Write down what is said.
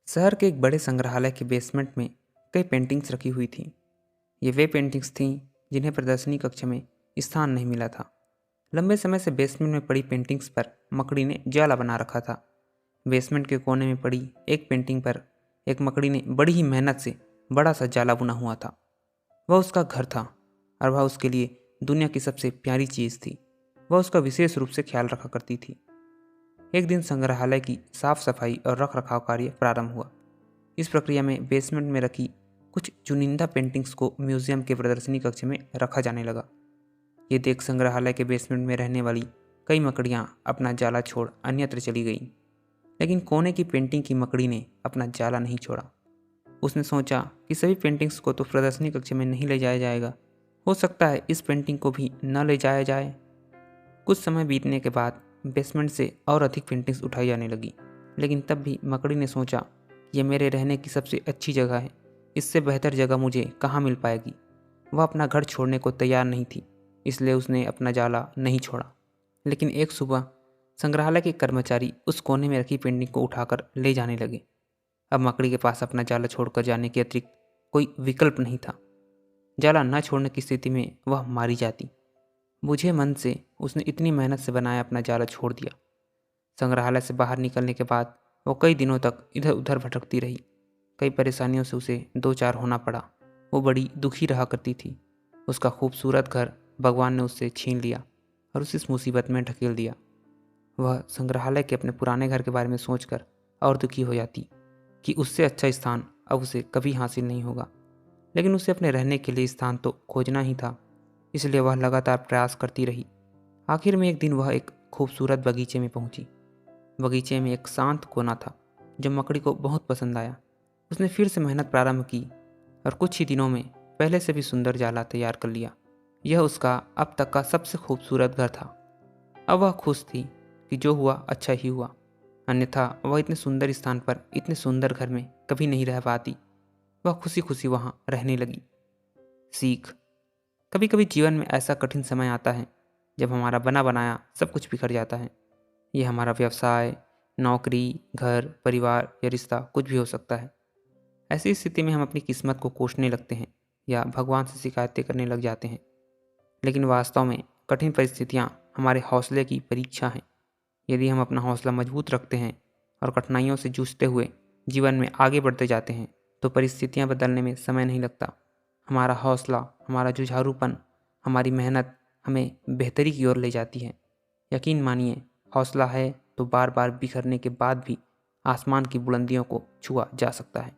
शहर के एक बड़े संग्रहालय के बेसमेंट में कई पेंटिंग्स रखी हुई थीं। ये वे पेंटिंग्स थीं जिन्हें प्रदर्शनी कक्ष में स्थान नहीं मिला था। लंबे समय से बेसमेंट में पड़ी पेंटिंग्स पर मकड़ी ने जाला बना रखा था। बेसमेंट के कोने में पड़ी एक पेंटिंग पर एक मकड़ी ने बड़ी ही मेहनत से बड़ा सा जाला बुना हुआ था। वह उसका घर था और वह उसके लिए दुनिया की सबसे प्यारी चीज़ थी। वह उसका विशेष रूप से ख्याल रखा करती थी। एक दिन संग्रहालय की साफ सफाई और रख रखाव कार्य प्रारंभ हुआ। इस प्रक्रिया में बेसमेंट में रखी कुछ चुनिंदा पेंटिंग्स को म्यूजियम के प्रदर्शनी कक्ष में रखा जाने लगा। ये देख संग्रहालय के बेसमेंट में रहने वाली कई मकड़ियाँ अपना जाला छोड़ अन्यत्र चली गईं। लेकिन कोने की पेंटिंग की मकड़ी ने अपना जाला नहीं छोड़ा। उसने सोचा कि सभी पेंटिंग्स को तो प्रदर्शनी कक्ष में नहीं ले जाया जाएगा, हो सकता है इस पेंटिंग को भी न ले जाया जाए। कुछ समय बीतने के बाद बेसमेंट से और अधिक पेंटिंग्स उठाई जाने लगी, लेकिन तब भी मकड़ी ने सोचा, यह मेरे रहने की सबसे अच्छी जगह है, इससे बेहतर जगह मुझे कहाँ मिल पाएगी। वह अपना घर छोड़ने को तैयार नहीं थी, इसलिए उसने अपना जाला नहीं छोड़ा। लेकिन एक सुबह संग्रहालय के कर्मचारी उस कोने में रखी पेंटिंग को उठाकर ले जाने लगे। अब मकड़ी के पास अपना जाला छोड़कर जाने के अतिरिक्त कोई विकल्प नहीं था। जाला न छोड़ने की स्थिति में वह मारी जाती। बुझे मन से उसने इतनी मेहनत से बनाया अपना जाला छोड़ दिया। संग्रहालय से बाहर निकलने के बाद वो कई दिनों तक इधर उधर भटकती रही। कई परेशानियों से उसे दो चार होना पड़ा। वो बड़ी दुखी रहा करती थी। उसका खूबसूरत घर भगवान ने उससे छीन लिया और उसे इस मुसीबत में ढकेल दिया। वह संग्रहालय के अपने पुराने घर के बारे में सोचकर और दुखी हो जाती कि उससे अच्छा स्थान अब उसे कभी हासिल नहीं होगा। लेकिन उसे अपने रहने के लिए स्थान तो खोजना ही था, इसलिए वह लगातार प्रयास करती रही। आखिर में एक दिन वह एक खूबसूरत बगीचे में पहुंची। बगीचे में एक शांत कोना था जो मकड़ी को बहुत पसंद आया। उसने फिर से मेहनत प्रारंभ की और कुछ ही दिनों में पहले से भी सुंदर जाला तैयार कर लिया। यह उसका अब तक का सबसे खूबसूरत घर था। अब वह खुश थी कि जो हुआ अच्छा ही हुआ, अन्यथा वह इतने सुंदर स्थान पर इतने सुंदर घर में कभी नहीं रह पाती। वह खुशी खुशी वहाँ रहने लगी। सीख: कभी कभी जीवन में ऐसा कठिन समय आता है जब हमारा बना बनाया सब कुछ बिखर जाता है। यह हमारा व्यवसाय, नौकरी, घर, परिवार या रिश्ता कुछ भी हो सकता है। ऐसी स्थिति में हम अपनी किस्मत को कोसने लगते हैं या भगवान से शिकायतें करने लग जाते हैं। लेकिन वास्तव में कठिन परिस्थितियाँ हमारे हौसले की परीक्षा हैं। यदि हम अपना हौसला मजबूत रखते हैं और कठिनाइयों से जूझते हुए जीवन में आगे बढ़ते जाते हैं तो परिस्थितियाँ बदलने में समय नहीं लगता। हमारा हौसला, हमारा जुझारूपन, हमारी मेहनत हमें बेहतरी की ओर ले जाती है। यकीन मानिए, हौसला है तो बार बार बिखरने के बाद भी आसमान की बुलंदियों को छुआ जा सकता है।